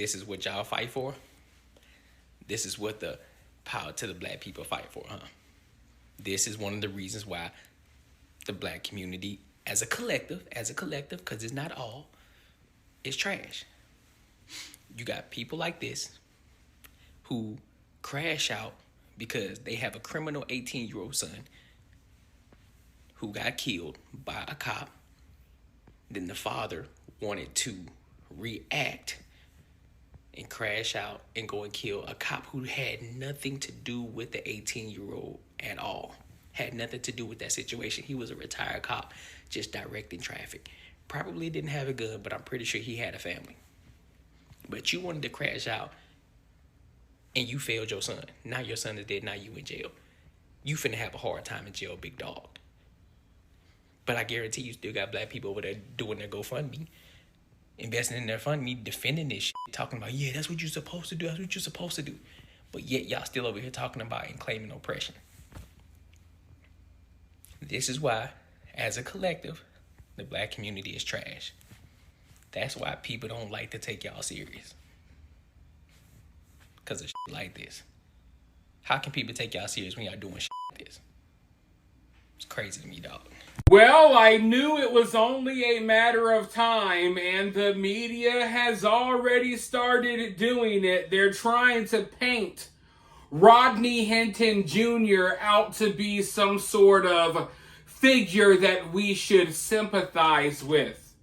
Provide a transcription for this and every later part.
this is what y'all fight for? This is what the power to the black people fight for, huh? This is one of the reasons why the black community as a collective, because it's not all, is trash. You got people like this who crash out because they have a criminal 18-year-old son who got killed by a cop. Then the father wanted to react and crash out and go and kill a cop who had nothing to do with the 18-year-old at all. Had nothing to do with that situation. He was a retired cop just directing traffic. Probably didn't have a gun, but I'm pretty sure he had a family. But you wanted to crash out and you failed your son. Now your son is dead. Now you in jail. You finna have a hard time in jail, big dog. But I guarantee you still got black people over there doing their GoFundMe, investing in their GoFundMe, defending this shit, talking about, yeah, that's what you're supposed to do. That's what you're supposed to do. But yet y'all still over here talking about and claiming oppression. This is why, as a collective, the black community is trash. That's why people don't like to take y'all serious. Because of shit like this. How can people take y'all serious when y'all doing shit like this? It's crazy to me, dog. Well, I knew it was only a matter of time, and the media has already started doing it. They're trying to paint Rodney Hinton Jr. out to be some sort of figure that we should sympathize with.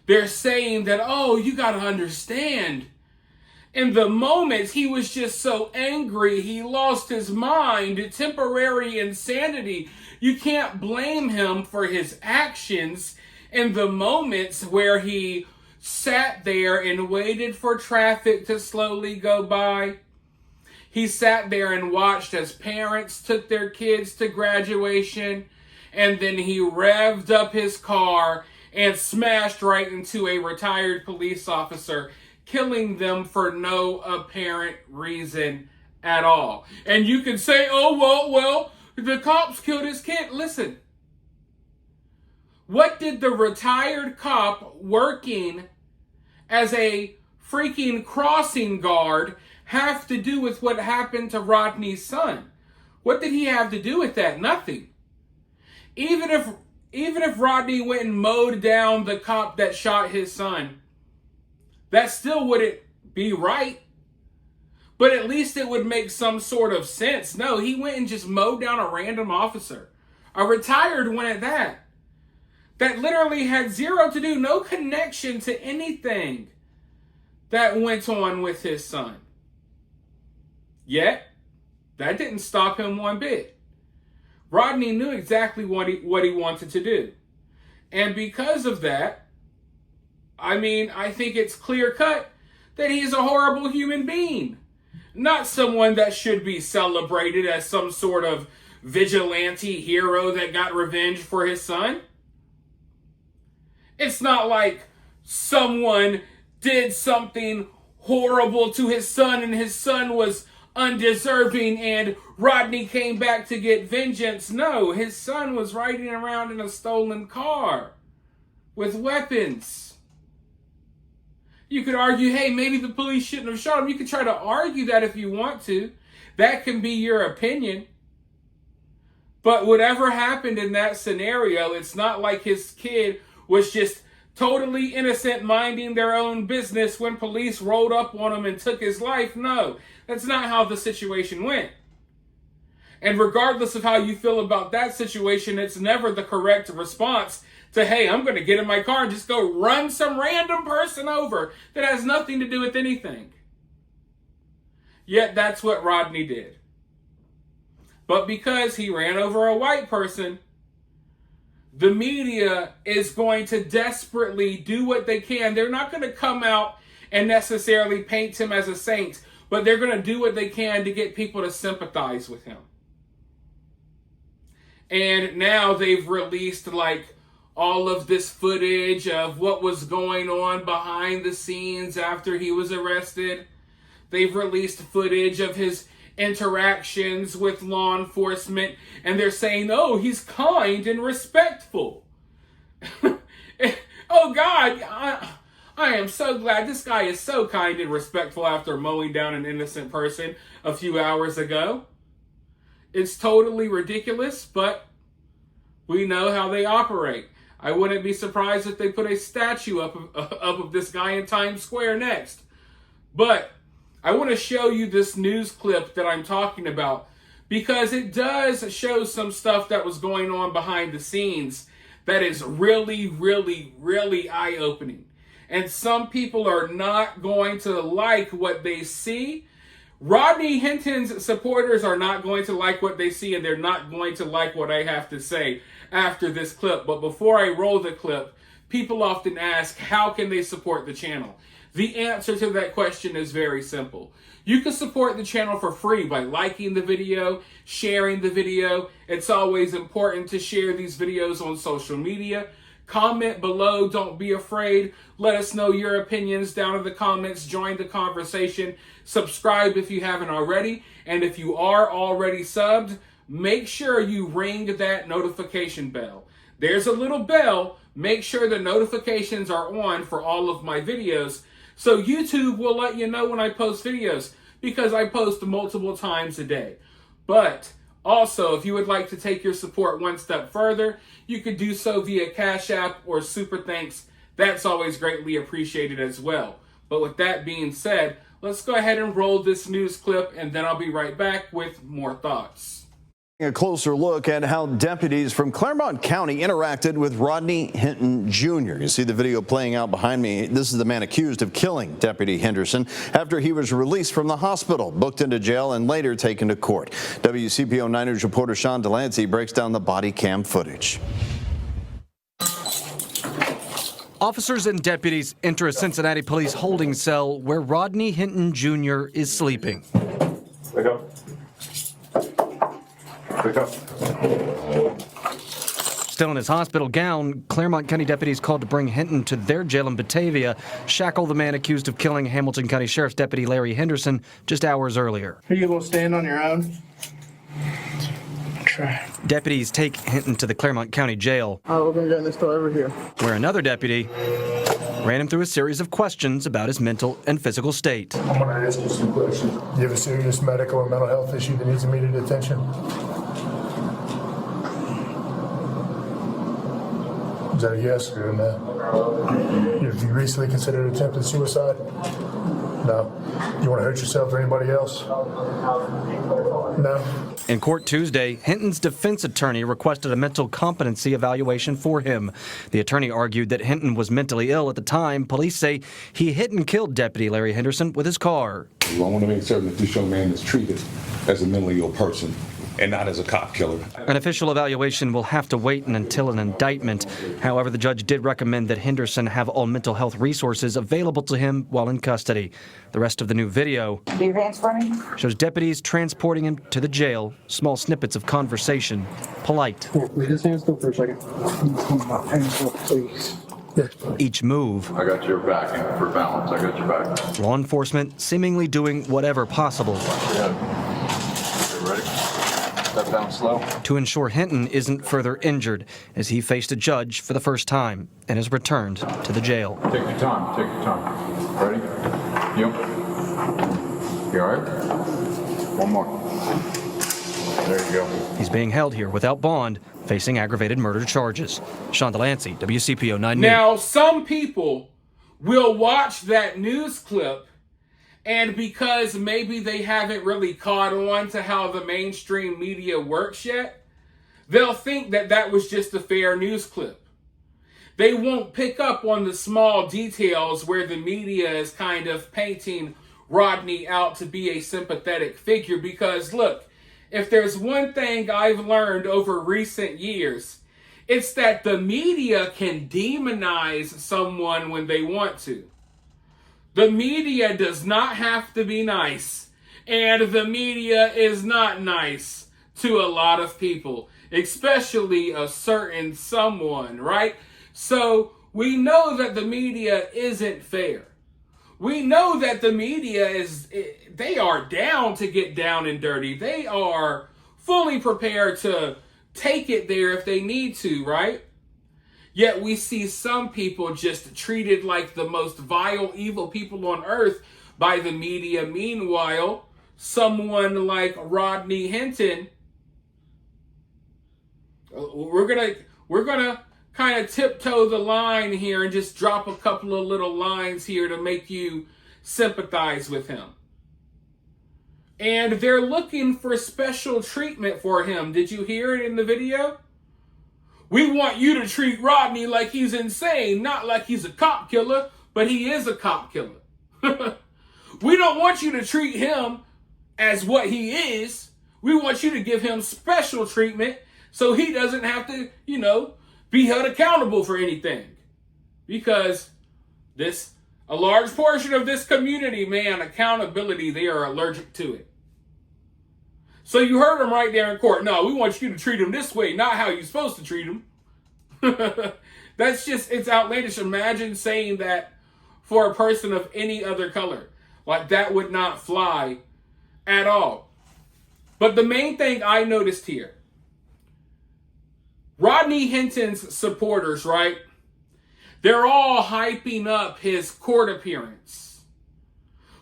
They're saying that, oh, you gotta understand, in the moments he was just so angry, he lost his mind, temporary insanity. You can't blame him for his actions in the moments where he sat there and waited for traffic to slowly go by. He sat there and watched as parents took their kids to graduation, and then he revved up his car and smashed right into a retired police officer, killing them for no apparent reason at all. And you can say, oh, well, the cops killed his kid. Listen, what did the retired cop working as a freaking crossing guard have to do with what happened to Rodney's son? What did he have to do with that? Nothing. Even if Rodney went and mowed down the cop that shot his son, that still wouldn't be right. But at least it would make some sort of sense. No, he went and just mowed down a random officer. A retired one at that. That literally had zero to do, no connection to anything that went on with his son. Yet, that didn't stop him one bit. Rodney knew exactly what he wanted to do. And because of that, I think it's clear cut that he's a horrible human being. Not someone that should be celebrated as some sort of vigilante hero that got revenge for his son. It's not like someone did something horrible to his son and his son was undeserving and Rodney came back to get vengeance. No, his son was riding around in a stolen car with weapons. You could argue, hey, maybe the police shouldn't have shot him. You could try to argue that if you want to. That can be your opinion. But whatever happened in that scenario, it's not like his kid was just totally innocent, minding their own business when police rolled up on him and took his life. No, that's not how the situation went. And regardless of how you feel about that situation, it's never the correct response to, hey, I'm going to get in my car and just go run some random person over that has nothing to do with anything. Yet that's what Rodney did. But because he ran over a white person, the media is going to desperately do what they can. They're not going to come out and necessarily paint him as a saint, but they're going to do what they can to get people to sympathize with him. And now they've released all of this footage of what was going on behind the scenes after he was arrested. They've released footage of his interactions with law enforcement, and they're saying, oh, he's kind and respectful. Oh, God, I am so glad. This guy is so kind and respectful after mowing down an innocent person a few hours ago. It's totally ridiculous, but we know how they operate. I wouldn't be surprised if they put a statue up of this guy in Times Square next. But I want to show you this news clip that I'm talking about because it does show some stuff that was going on behind the scenes that is really, really, really eye-opening. And some people are not going to like what they see. Rodney Hinton's supporters are not going to like what they see, and they're not going to like what I have to say after this clip. But before I roll the clip, people often ask, how can they support the channel? The answer to that question is very simple. You can support the channel for free by liking the video, sharing the video. It's always important to share these videos on social media. Comment below. Don't be afraid. Let us know your opinions down in the comments. Join the conversation. Subscribe if you haven't already. And if you are already subbed, make sure you ring that notification bell. There's a little bell. Make sure the notifications are on for all of my videos, so YouTube will let you know when I post videos, because I post multiple times a day. But also, if you would like to take your support one step further, you could do so via Cash App or Super Thanks. That's always greatly appreciated as well. But with that being said, let's go ahead and roll this news clip, and then I'll be right back with more thoughts. A closer look at how deputies from Claremont County interacted with Rodney Hinton Jr. You see the video playing out behind me. This is the man accused of killing Deputy Henderson after he was released from the hospital, booked into jail, and later taken to court. WCPO 9 News reporter Sean Delancey breaks down the body cam footage. Officers and deputies enter a Cincinnati police holding cell where Rodney Hinton Jr. is sleeping. Wake up. Wake up. Still in his hospital gown, Claremont County deputies called to bring Hinton to their jail in Batavia, shackle the man accused of killing Hamilton County Sheriff's Deputy Larry Henderson just hours earlier. Are you able to stand on your own? Try. Deputies take Hinton to the Claremont County Jail, We're going to go in this door over here. where another deputy ran him through a series of questions about his mental and physical state. I'm going to ask you some questions. Do you have a serious medical or mental health issue that needs immediate attention? Is that a yes or a no? Have you recently considered attempted suicide? No. You want to hurt yourself or anybody else? No. In court Tuesday, Hinton's defense attorney requested a mental competency evaluation for him. The attorney argued that Hinton was mentally ill at the time. Police say he hit and killed Deputy Larry Henderson with his car. I want to make certain that this young man is treated as a mentally ill person and not as a cop killer. An official evaluation will have to wait until an indictment. However, the judge did recommend that Henderson have all mental health resources available to him while in custody. The rest of the new video Do your hands for me? shows deputies transporting him to the jail, small snippets of conversation, polite. Leave his hands go for a second. Hands go, please. Each move, I got your back for balance. I got your back. law enforcement seemingly doing whatever possible You ready? Step down slow. to ensure Hinton isn't further injured as he faced a judge for the first time and is returned to the jail. Take your time. Take your time. Ready? You. You all right? One more. There you go. He's being held here without bond, facing aggravated murder charges. Sean Delancey, WCPO 9 News. Now, some people will watch that news clip, and because maybe they haven't really caught on to how the mainstream media works yet, they'll think that that was just a fair news clip. They won't pick up on the small details where the media is kind of painting Rodney out to be a sympathetic figure, because look, if there's one thing I've learned over recent years, it's that the media can demonize someone when they want to. The media does not have to be nice, and the media is not nice to a lot of people, especially a certain someone, right? So we know that the media isn't fair. We know that the media they are down to get down and dirty. They are fully prepared to take it there if they need to, right? Yet we see some people just treated like the most vile, evil people on earth by the media. Meanwhile, someone like Rodney Hinton, we're gonna kind of tiptoe the line here and just drop a couple of little lines here to make you sympathize with him. And they're looking for special treatment for him. Did you hear it in the video? We want you to treat Rodney like he's insane, not like he's a cop killer, but he is a cop killer. We don't want you to treat him as what he is. We want you to give him special treatment so he doesn't have to, be held accountable for anything. Because a large portion of this community, man, accountability, they are allergic to it. So you heard him right there in court. No, we want you to treat him this way, not how you're supposed to treat him. It's outlandish. Imagine saying that for a person of any other color. Like, that would not fly at all. But the main thing I noticed here, Rodney Hinton's supporters, right? They're all hyping up his court appearance.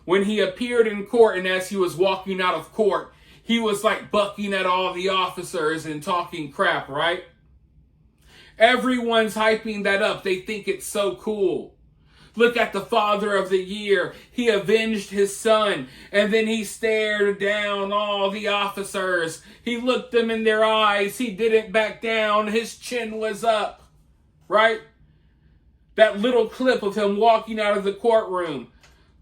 When he appeared in court and as he was walking out of court, he was like bucking at all the officers and talking crap, right? Everyone's hyping that up. They think it's so cool. Look at the Father of the Year. He avenged his son, and then he stared down all the officers. He looked them in their eyes. He didn't back down. His chin was up, right? That little clip of him walking out of the courtroom.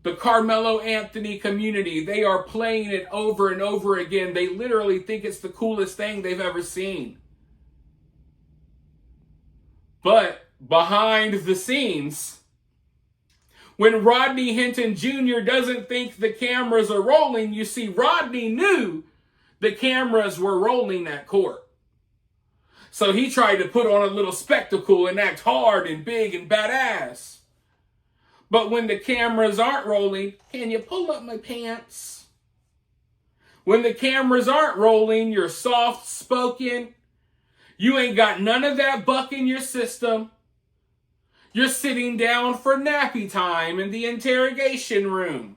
The Karmelo Anthony community, they are playing it over and over again. They literally think it's the coolest thing they've ever seen. But behind the scenes, when Rodney Hinton Jr. doesn't think the cameras are rolling, you see, Rodney knew the cameras were rolling at court. So he tried to put on a little spectacle and act hard and big and badass. But when the cameras aren't rolling, can you pull up my pants? When the cameras aren't rolling, you're soft-spoken. You ain't got none of that buck in your system. You're sitting down for nappy time in the interrogation room,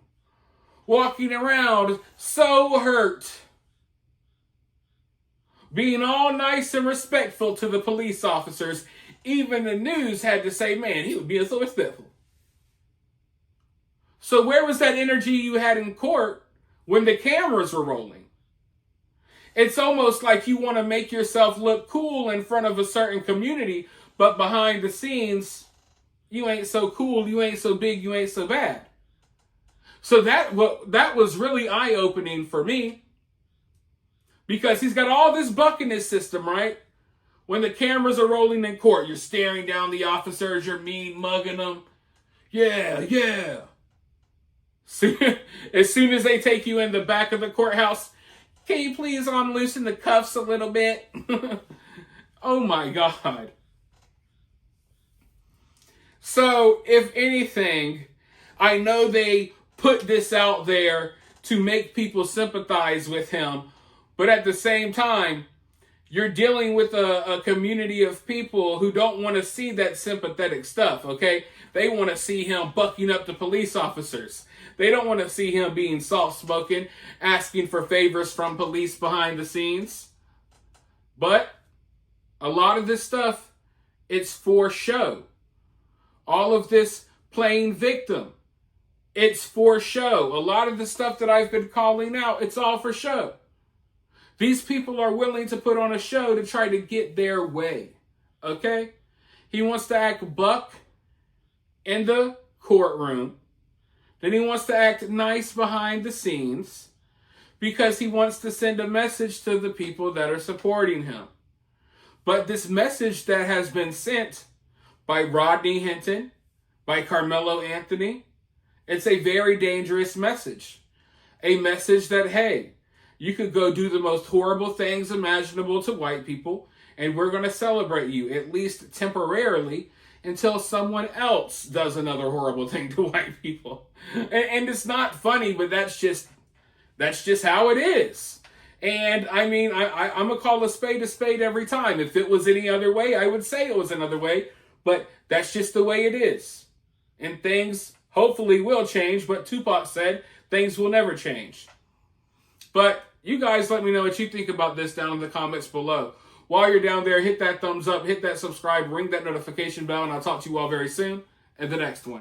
walking around so hurt, being all nice and respectful to the police officers. Even the news had to say, man, he was being so respectful. So where was that energy you had in court when the cameras were rolling? It's almost like you want to make yourself look cool in front of a certain community, but behind the scenes, you ain't so cool, you ain't so big, you ain't so bad. So that was really eye-opening for me. Because he's got all this buck in his system, right? When the cameras are rolling in court, you're staring down the officers, you're mean mugging them. Yeah. See, as soon as they take you in the back of the courthouse, can you please unloosen the cuffs a little bit? Oh my God. So, if anything, I know they put this out there to make people sympathize with him, but at the same time, you're dealing with a community of people who don't want to see that sympathetic stuff, okay? They want to see him bucking up the police officers. They don't want to see him being soft-spoken, asking for favors from police behind the scenes. But a lot of this stuff, it's for show. All of this playing victim, it's for show. A lot of the stuff that I've been calling out, it's all for show. These people are willing to put on a show to try to get their way, okay? He wants to act buck in the courtroom. Then he wants to act nice behind the scenes because he wants to send a message to the people that are supporting him. But this message that has been sent by Rodney Hinton, by Karmelo Anthony, it's a very dangerous message. A message that, hey, you could go do the most horrible things imaginable to white people, and we're going to celebrate you, at least temporarily, until someone else does another horrible thing to white people. And it's not funny, but that's just how it is. And I mean, I'm going to call a spade every time. If it was any other way, I would say it was another way. But that's just the way it is. And things hopefully will change, but Tupac said things will never change. But you guys let me know what you think about this down in the comments below. While you're down there, hit that thumbs up, hit that subscribe, ring that notification bell, and I'll talk to you all very soon in the next one.